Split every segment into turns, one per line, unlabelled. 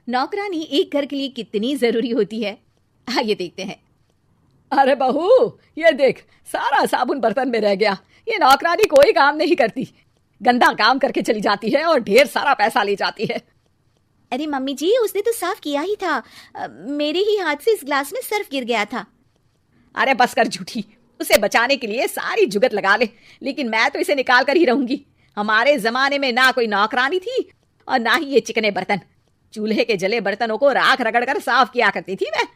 नौकरानी एक घर के लिए कितनी जरूरी होती है, आइए देखते हैं।
अरे बहू, ये देख, सारा साबुन बर्तन में रह गया। ये नौकरानी कोई काम नहीं करती, गंदा काम करके चली जाती है और ढेर सारा पैसा ले जाती है।
अरे मम्मी जी, उसने तो साफ किया ही था। मेरे ही हाथ से इस ग्लास में सर्फ गिर गया था।
अरे बस कर झूठी, उसे बचाने के लिए सारी जुगत लगा ले, लेकिन मैं तो इसे निकाल कर ही रहूंगी। हमारे जमाने में ना कोई नौकरानी थी और ना ही ये चिकने बर्तन। चूल्हे के जले बर्तनों को राख रगड़ कर साफ किया करती थी मैं।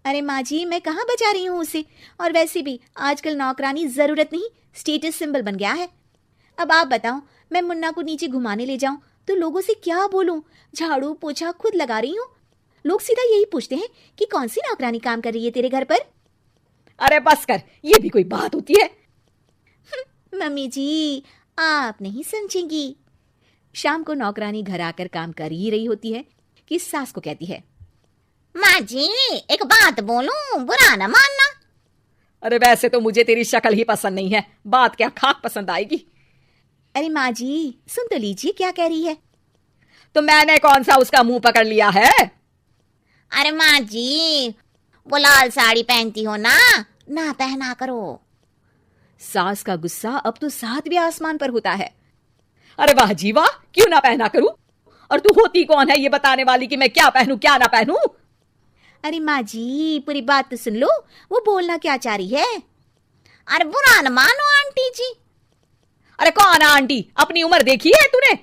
अरे माँ जी, मैं कहाँ बचा रही हूँ उसे। और वैसे भी आजकल नौकरानी जरूरत नहीं, स्टेटस सिंबल बन गया है। अब आप बताओ, मैं मुन्ना को नीचे घुमाने ले जाऊं तो लोगों से क्या बोलूं? झाड़ू पोछा खुद लगा रही हूँ। लोग सीधा यही पूछते हैं कि कौन सी नौकरानी काम कर रही है तेरे घर पर।
अरे बस कर, ये भी कोई बात होती है?
मम्मी जी, आप नहीं समझेंगी। शाम को नौकरानी घर आकर काम कर ही रही होती है कि सास को कहती है,
माँ जी, एक बात बोलूं, बुरा न मानना।
अरे वैसे तो मुझे तेरी शक्ल ही पसंद नहीं है, बात क्या खाक पसंद आएगी।
अरे माँ जी, सुन तो लीजिए क्या कह रही है।
तो मैंने कौन सा उसका मुंह पकड़ लिया है?
अरे माँ जी, वो लाल साड़ी पहनती हो ना, ना पहना करो।
सास का गुस्सा अब तो 7वें आसमान पर होता है।
अरे वाह जी वाह, क्यों ना पहना करूं? और तू होती कौन है ये बताने वाली कि मैं क्या पहनूं क्या ना पहनूं?
अरे माँ जी, पूरी बात तो सुन लो, वो बोलना क्या चाह रही है।
अरे बुरा न मानो आंटी जी।
अरे कौन है आंटी? अपनी उम्र देखी है तूने?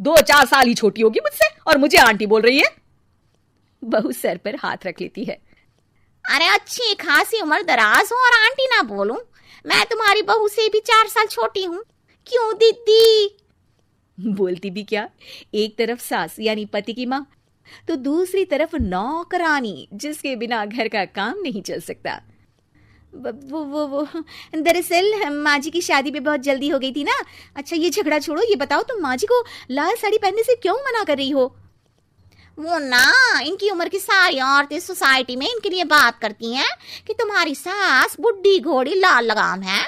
2-4 साल ही छोटी होगी मुझसे और मुझे आंटी बोल रही है।
बहू सर पर हाथ रख लेती है।
अरे अच्छी खासी उम्र दराज हो और आंटी ना बोलूं? मैं तुम्हारी बहू से भी 4 साल छोटी हूँ। क्यों दीदी?
बोलती भी क्या, एक तरफ सास यानी पति की माँ, तो दूसरी तरफ नौकरानी जिसके बिना घर का काम नहीं चल सकता। वो दरअसल माँ जी की शादी पे बहुत जल्दी हो गई थी ना। अच्छा ये झगड़ा छोड़ो, ये बताओ तुम माँ जी को लाल साड़ी पहनने से क्यों मना कर रही हो?
वो ना, इनकी उम्र की सारी औरतें सोसाइटी में इनके लिए बात करती हैं कि तुम्हारी सास बुढ़ी घोड़ी लाल लगाम है।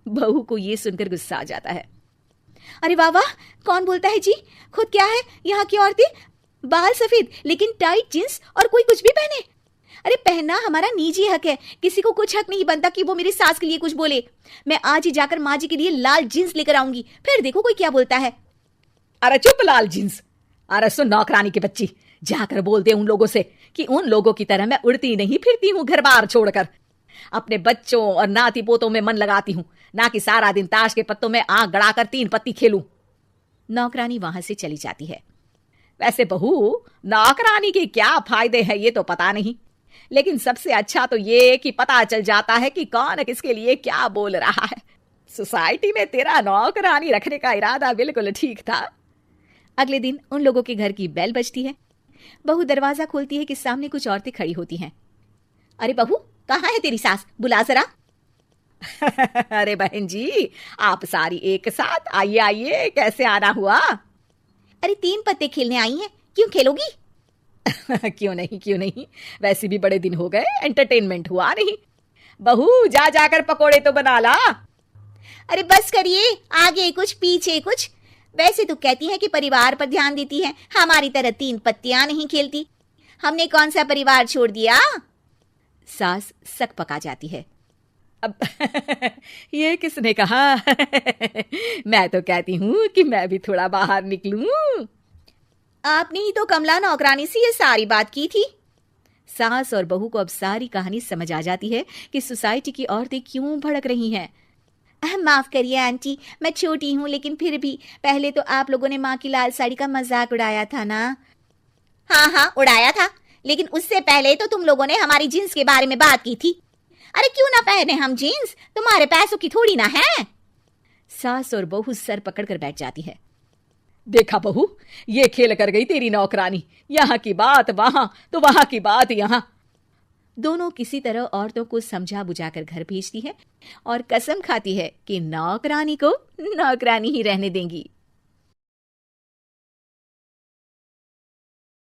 बहू को ये सुनकर गुस्सा आ जाता है। अरे वाह वाह, कौन बोलता है जी? खुद क्या है यहाँ की औरतें, बाल सफेद लेकिन टाइट जींस और कोई कुछ भी पहने। अरे पहनना हमारा निजी हक है, किसी को कुछ हक नहीं बनता कि वो मेरी सास के लिए कुछ बोले। मैं आज ही जाकर माँ जी के लिए लाल जींस लेकर आऊंगी, फिर देखो कोई क्या बोलता है।
अरे चुप लाल जींस। अरे सुन नौकरानी की बच्ची, जाकर बोल दे उन लोगों से कि उन लोगों की तरह मैं उड़ती नहीं फिरती हूँ घर बार छोड़कर। अपने बच्चों और नाती पोतों में मन लगाती हूँ, ना कि सारा दिन ताश के पत्तों में आंख गड़ाकर 3 पत्ती खेलूं।
नौकरानी वहां से चली जाती है।
वैसे बहू, नौकरानी के क्या फायदे हैं ये तो पता नहीं, लेकिन सबसे अच्छा तो ये कि पता चल जाता है कि कौन किसके लिए क्या बोल रहा है। सोसाइटी में तेरा नौकरानी रखने का इरादा बिल्कुल ठीक था।
अगले दिन उन लोगों के घर की बेल बजती है। बहू दरवाजा खोलती है कि सामने कुछ औरतें खड़ी होती हैं। अरे बहू, कहाँ है तेरी सास? बुला जरा।
अरे बहन जी, आप सारी एक साथ आइए आइए, कैसे आना हुआ?
अरे 3 पत्ते खेलने आई हैं, क्यों खेलोगी?
क्यों नहीं, वैसे भी बड़े दिन हो गए, एंटरटेनमेंट हुआ नहीं। बहू जा जाकर पकोड़े तो बना ला।
अरे बस करिए, आगे कुछ पीछे कुछ। वैसे तो कहती है कि परिवार पर ध्यान देती है, हमारी तरह 3 पत्तियां नहीं खेलती। हमने कौन सा परिवार छोड़ दिया? सास सक पका जाती है।
अब ये किसने कहा? मैं तो कहती हूँ कि मैं भी थोड़ा बाहर निकलूं।
आपने ही तो कमला नौकरानी से ये सारी बात की थी। सास और बहू को अब सारी कहानी समझ आ जाती है कि सोसाइटी की औरतें क्यों भड़क रही हैं। माफ करिए आंटी, मैं छोटी हूँ, लेकिन फिर भी पहले तो आप लोगों ने माँ की लाल साड़ी का मजाक उड़ाया था ना।
हाँ उड़ाया था, लेकिन उससे पहले तो तुम लोगों ने हमारी जींस के बारे में बात की थी। अरे क्यों ना पहने हम जींस, तुम्हारे पैसों की थोड़ी ना है।
सास और बहू सर पकड़कर बैठ जाती है।
देखा बहू, ये खेल कर गई तेरी नौकरानी, यहाँ की बात वहां तो वहां की बात यहाँ।
दोनों किसी तरह औरतों को समझा बुझाकर घर भेजती है और कसम खाती है कि नौकरानी को नौकरानी ही रहने देंगी।